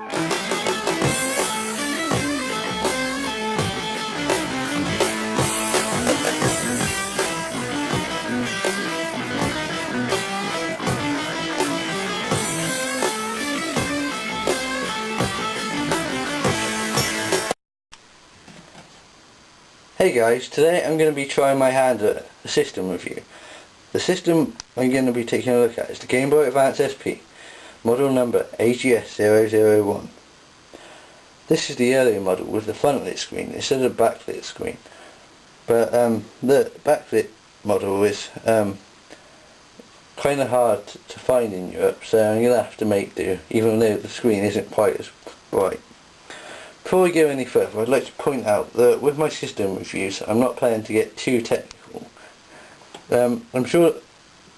Hey guys, today I'm going to be trying my hand at a system review. The system I'm going to be taking a look at is the GameBoy Advance SP, model number AGS001. This is the earlier model with the front-lit screen instead of the backlit screen. But the backlit model is kind of hard to find in Europe, so I'm going to have to make do, even though the screen isn't quite as bright. Before we go any further, I'd like to point out that with my system reviews, I'm not planning to get too technical. I'm sure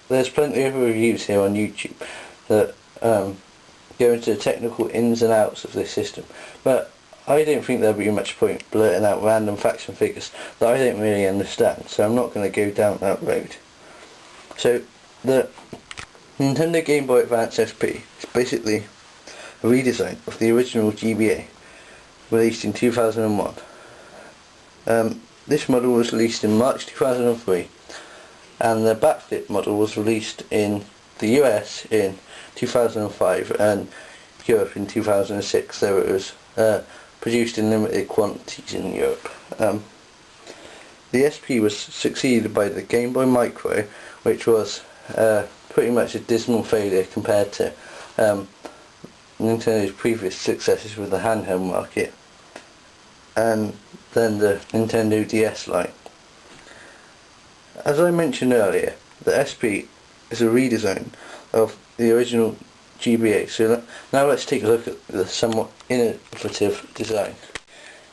there's plenty of reviews here on YouTube that go into the technical ins and outs of this system, but I don't think there'll be much point blurting out random facts and figures that I don't really understand, so I'm not going to go down that road. So, the Nintendo Game Boy Advance SP is basically a redesign of the original GBA, released in 2001. This model was released in March 2003, and the backlit model was released in the US in 2005 and Europe in 2006, so it was produced in limited quantities in Europe. The SP was succeeded by the Game Boy Micro, which was pretty much a dismal failure compared to Nintendo's previous successes with the handheld market, and then the Nintendo DS line. As I mentioned earlier, the SP is a redesign of the original GBA, so now let's take a look at the somewhat innovative design.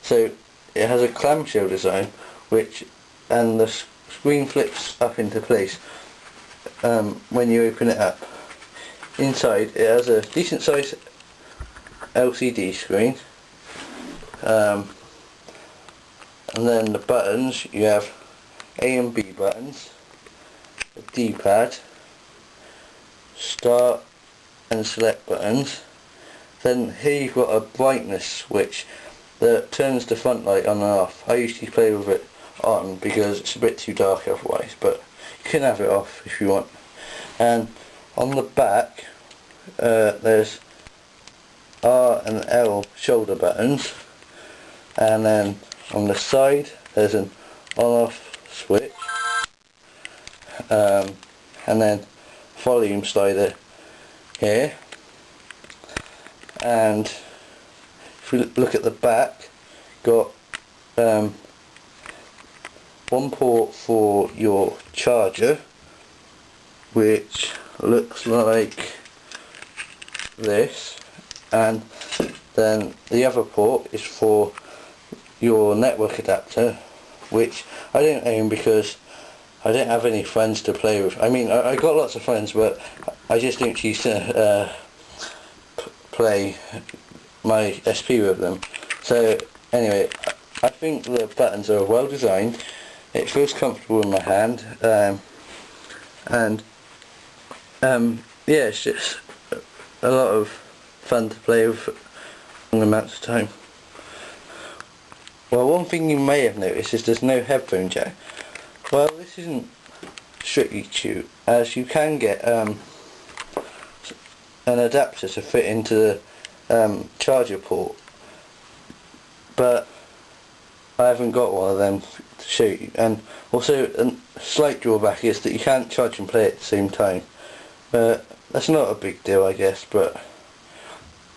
So it has a clamshell design, and the screen flips up into place when you open it up. Inside it has a decent sized LCD screen, and then the buttons, you have A and B buttons, a D-pad, start and select buttons. Then here you've got a brightness switch that turns the front light on and off. I usually play with it on because it's a bit too dark otherwise, but you can have it off if you want. And on the back there's R and L shoulder buttons, and then on the side there's an on-off switch, and then volume slider here. And if we look at the back, got one port for your charger, which looks like this, and then the other port is for your network adapter, which I don't own because I don't have any friends to play with. I mean, I got lots of friends, but I just don't choose to play my SP with them. So anyway, I think the buttons are well designed, it feels comfortable in my hand, and yeah, it's just a lot of fun to play with long amounts of time. Well, one thing you may have noticed is there's no headphone jack. Well, this isn't strictly true, as you can get an adapter to fit into the charger port, but I haven't got one of them to show you. And also a slight drawback is that you can't charge and play at the same time, but that's not a big deal, I guess, but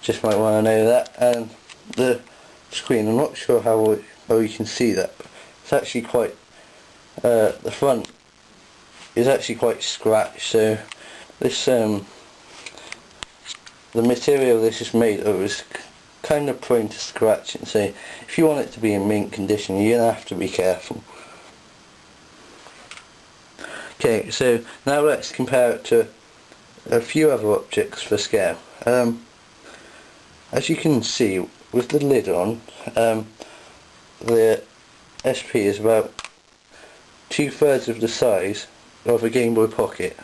just might want to know that. And the screen, I'm not sure how well you can see that, but it's actually quite the front is actually quite scratched, so this the material this is made of is kind of prone to scratching, so if you want it to be in mint condition you're going to have to be careful. Okay, so now let's compare it to a few other objects for scale. As you can see with the lid on, the SP is about 2/3 of the size of a Game Boy Pocket,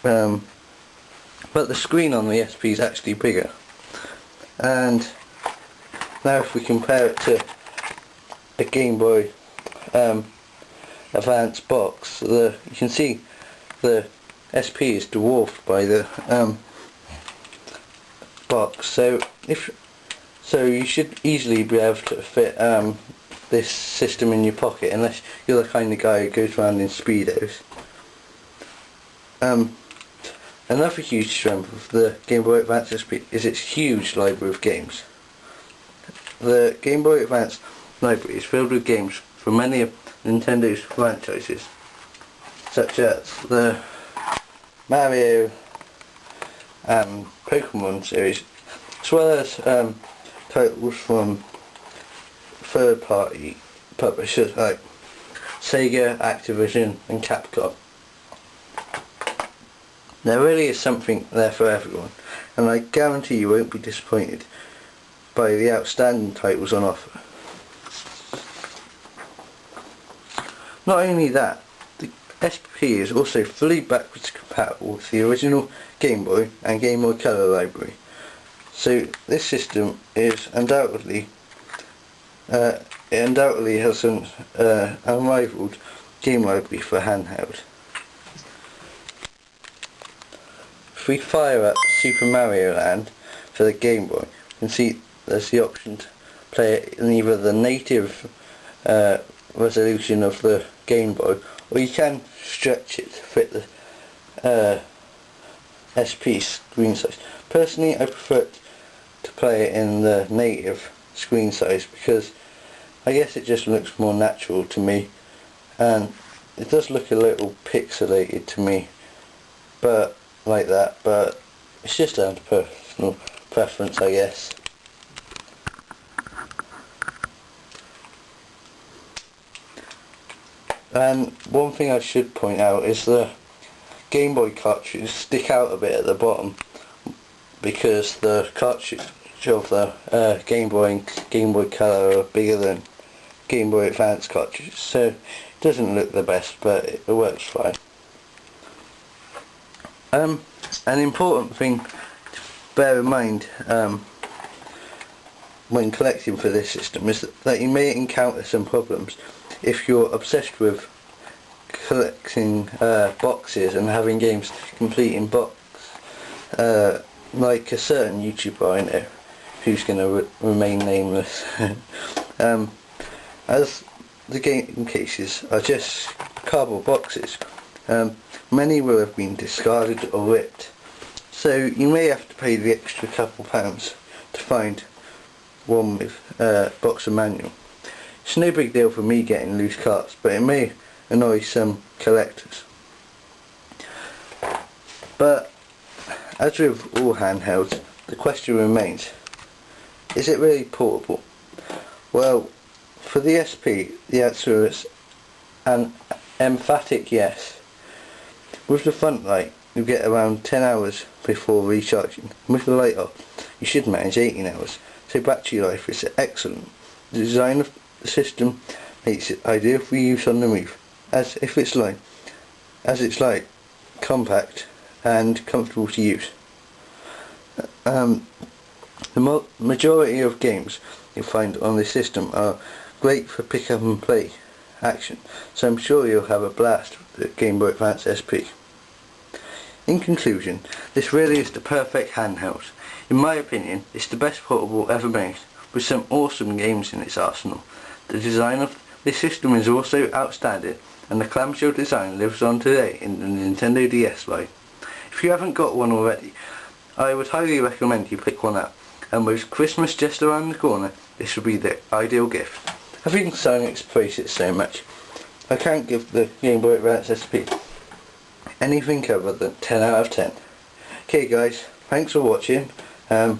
but the screen on the SP is actually bigger. And now if we compare it to a Game Boy Advance box, you can see the SP is dwarfed by the box, so you should easily be able to fit this system in your pocket, unless you're the kind of guy who goes around in speedos. Another huge strength of the Game Boy Advance SP is its huge library of games. The Game Boy Advance library is filled with games from many of Nintendo's franchises, such as the Mario and Pokemon series, as well as titles from third-party publishers like Sega, Activision and Capcom. There really is something there for everyone, and I guarantee you won't be disappointed by the outstanding titles on offer. Not only that, the SP is also fully backwards compatible with the original Game Boy and Game Boy Color library, so this system is undoubtedly has an unrivaled game library for handheld. If we fire up Super Mario Land for the Game Boy, you can see there's the option to play it in either the native resolution of the Game Boy, or you can stretch it to fit the SP screen size. Personally, I prefer to play it in the native screen size because I guess it just looks more natural to me, and it does look a little pixelated to me, but it's just down to personal preference, I guess. And one thing I should point out is the Game Boy cartridges stick out a bit at the bottom because the cartridge of the Game Boy and Game Boy Color are bigger than Game Boy Advance cartridges, so it doesn't look the best, but it works fine. An important thing to bear in mind when collecting for this system is that you may encounter some problems if you're obsessed with collecting boxes and having games complete in box, like a certain YouTuber I know who's going to remain nameless. As the game cases are just cardboard boxes, many will have been discarded or ripped, so you may have to pay the extra couple pounds to find one with box and manual. It's no big deal for me getting loose carts, but it may annoy some collectors. But as with all handhelds, the question remains, is it really portable? Well, for the SP, the answer is an emphatic yes. With the front light, you get around 10 hours before recharging. With the light off, you should manage 18 hours, so battery life is excellent. The design of the system makes it ideal for use on the move, as it's light, compact and comfortable to use. The majority of games you find on this system are great for pick up and play action, so I'm sure you'll have a blast with the Game Boy Advance SP. In conclusion, this really is the perfect handheld. In my opinion, it's the best portable ever made, with some awesome games in its arsenal. The design of this system is also outstanding, and the clamshell design lives on today in the Nintendo DS line. If you haven't got one already, I would highly recommend you pick one up, and with Christmas just around the corner, this would be the ideal gift. I think Sonic praised it so much, I can't give the Game Boy Advance SP anything other than 10 out of 10. Okay guys, thanks for watching. Hope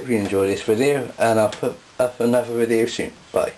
you enjoyed this video, and I'll put up another video soon. Bye.